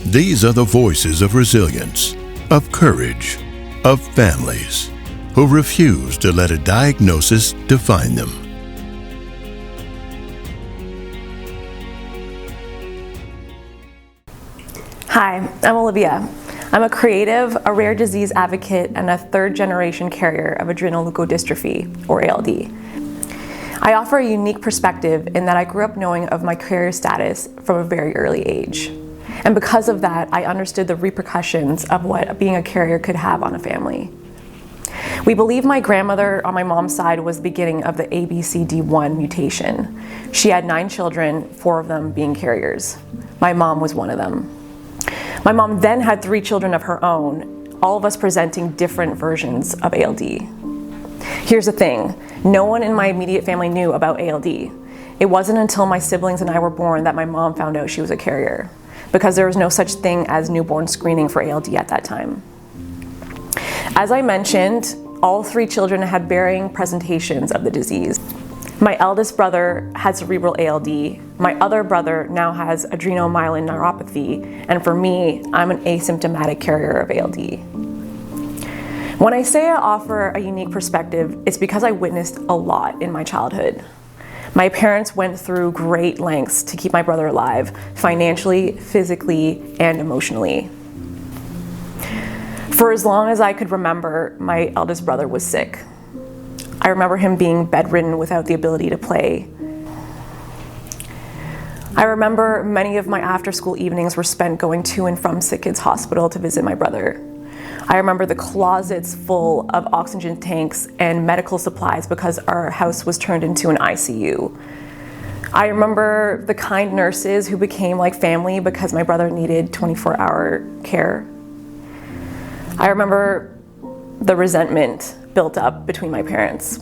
These are the voices of resilience, of courage, of families who refuse to let a diagnosis define them. Hi, I'm Olivia. I'm a creative, a rare disease advocate, and a third-generation carrier of Adrenoleukodystrophy, or ALD. I offer a unique perspective in that I grew up knowing of my carrier status from a very early age. And because of that, I understood the repercussions of what being a carrier could have on a family. We believe my grandmother on my mom's side was the beginning of the ABCD1 mutation. She had 9 children, 4 of them being carriers. My mom was one of them. My mom then had 3 children of her own, all of us presenting different versions of ALD. Here's the thing, no one in my immediate family knew about ALD. It wasn't until my siblings and I were born that my mom found out she was a carrier, because there was no such thing as newborn screening for ALD at that time. As I mentioned, all 3 children had varying presentations of the disease. My eldest brother had cerebral ALD, my other brother now has adrenomyelin neuropathy, and for me, I'm an asymptomatic carrier of ALD. When I say I offer a unique perspective, it's because I witnessed a lot in my childhood. My parents went through great lengths to keep my brother alive, financially, physically, and emotionally. For as long as I could remember, my eldest brother was sick. I remember him being bedridden without the ability to play. I remember many of my after-school evenings were spent going to and from Sick Kids Hospital to visit my brother. I remember the closets full of oxygen tanks and medical supplies because our house was turned into an ICU. I remember the kind nurses who became like family because my brother needed 24-hour care. I remember the resentment built up between my parents.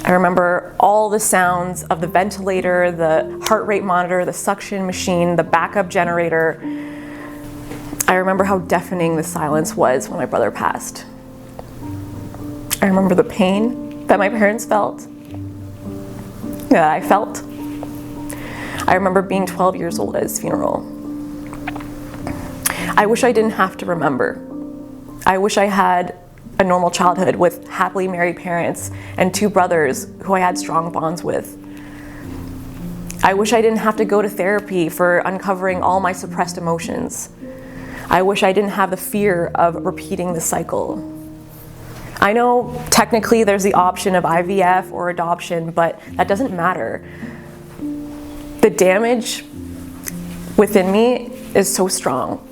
I remember all the sounds of the ventilator, the heart rate monitor, the suction machine, the backup generator. I remember how deafening the silence was when my brother passed. I remember the pain that my parents felt, that I felt. I remember being 12 years old at his funeral. I wish I didn't have to remember. I wish I had a normal childhood with happily married parents and 2 brothers who I had strong bonds with. I wish I didn't have to go to therapy for uncovering all my suppressed emotions. I wish I didn't have the fear of repeating the cycle. I know technically there's the option of IVF or adoption, but that doesn't matter. The damage within me is so strong.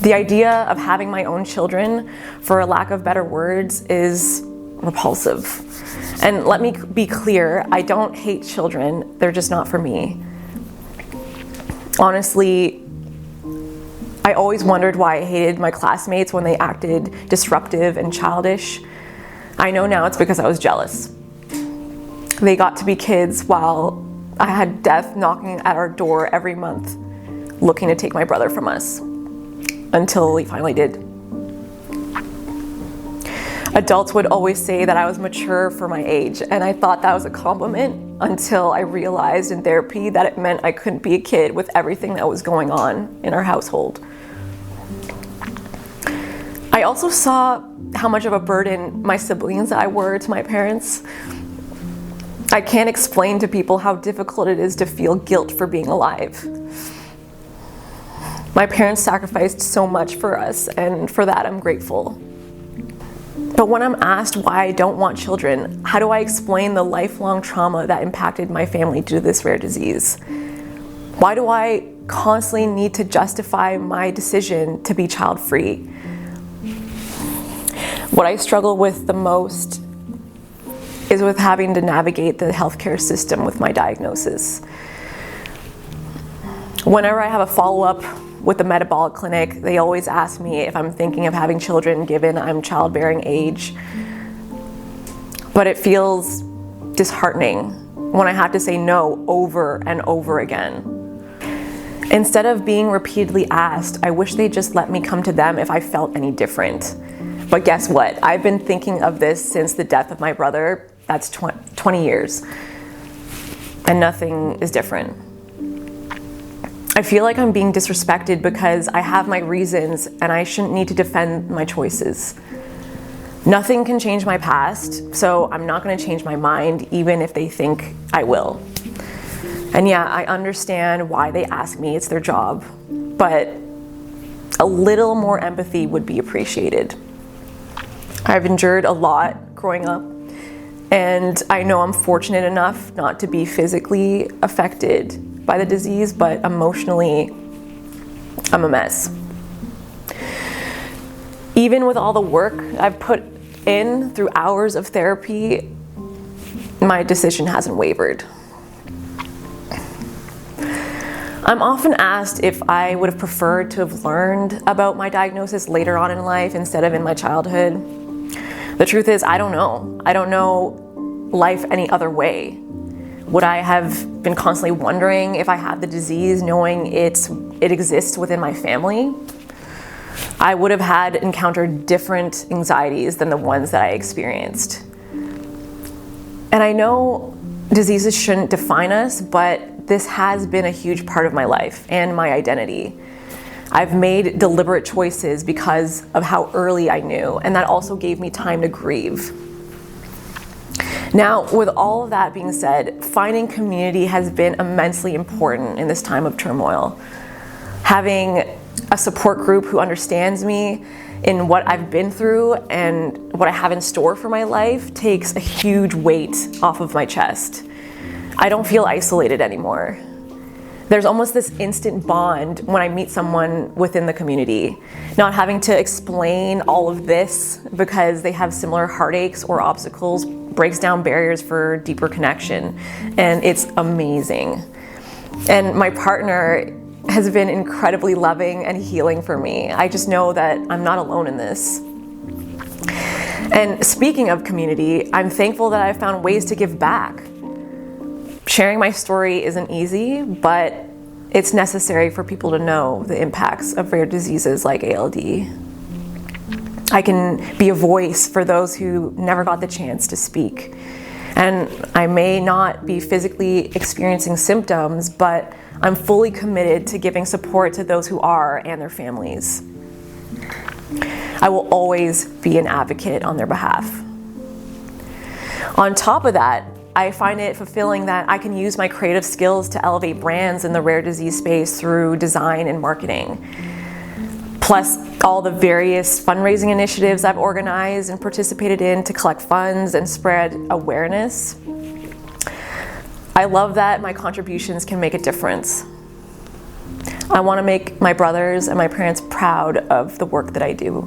The idea of having my own children, for a lack of better words, is repulsive. And let me be clear, I don't hate children, they're just not for me. Honestly, I always wondered why I hated my classmates when they acted disruptive and childish. I know now it's because I was jealous. They got to be kids while I had death knocking at our door every month, looking to take my brother from us, until he finally did. Adults would always say that I was mature for my age, and I thought that was a compliment until I realized in therapy that it meant I couldn't be a kid with everything that was going on in our household. I also saw how much of a burden my siblings and I were to my parents. I can't explain to people how difficult it is to feel guilt for being alive. My parents sacrificed so much for us, and for that I'm grateful. But when I'm asked why I don't want children, how do I explain the lifelong trauma that impacted my family due to this rare disease? Why do I constantly need to justify my decision to be child-free? What I struggle with the most is with having to navigate the healthcare system with my diagnosis. Whenever I have a follow-up with the metabolic clinic, they always ask me if I'm thinking of having children given I'm childbearing age. But it feels disheartening when I have to say no over and over again. Instead of being repeatedly asked, I wish they'd just let me come to them if I felt any different. But guess what? I've been thinking of this since the death of my brother. That's 20 years. And nothing is different. I feel like I'm being disrespected because I have my reasons and I shouldn't need to defend my choices. Nothing can change my past, so I'm not going to change my mind even if they think I will. And yeah, I understand why they ask me, it's their job, but a little more empathy would be appreciated. I've endured a lot growing up, and I know I'm fortunate enough not to be physically affected by the disease, but emotionally, I'm a mess. Even with all the work I've put in through hours of therapy, my decision hasn't wavered. I'm often asked if I would have preferred to have learned about my diagnosis later on in life instead of in my childhood. The truth is, I don't know. I don't know life any other way. Would I have been constantly wondering if I had the disease, knowing it exists within my family? I would have had encountered different anxieties than the ones that I experienced. And I know diseases shouldn't define us, but this has been a huge part of my life and my identity. I've made deliberate choices because of how early I knew, and that also gave me time to grieve. Now, with all of that being said, finding community has been immensely important in this time of turmoil. Having a support group who understands me in what I've been through and what I have in store for my life takes a huge weight off of my chest. I don't feel isolated anymore. There's almost this instant bond when I meet someone within the community, not having to explain all of this because they have similar heartaches or obstacles breaks down barriers for deeper connection, and it's amazing. And my partner has been incredibly loving and healing for me. I just know that I'm not alone in this. And speaking of community, I'm thankful that I've found ways to give back. Sharing my story isn't easy, but it's necessary for people to know the impacts of rare diseases like ALD. I can be a voice for those who never got the chance to speak. And I may not be physically experiencing symptoms, but I'm fully committed to giving support to those who are and their families. I will always be an advocate on their behalf. On top of that, I find it fulfilling that I can use my creative skills to elevate brands in the rare disease space through design and marketing. Plus, all the various fundraising initiatives I've organized and participated in to collect funds and spread awareness. I love that my contributions can make a difference. I want to make my brothers and my parents proud of the work that I do.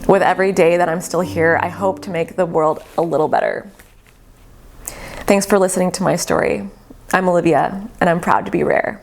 With every day that I'm still here, I hope to make the world a little better. Thanks for listening to my story. I'm Olivia, and I'm proud to be rare.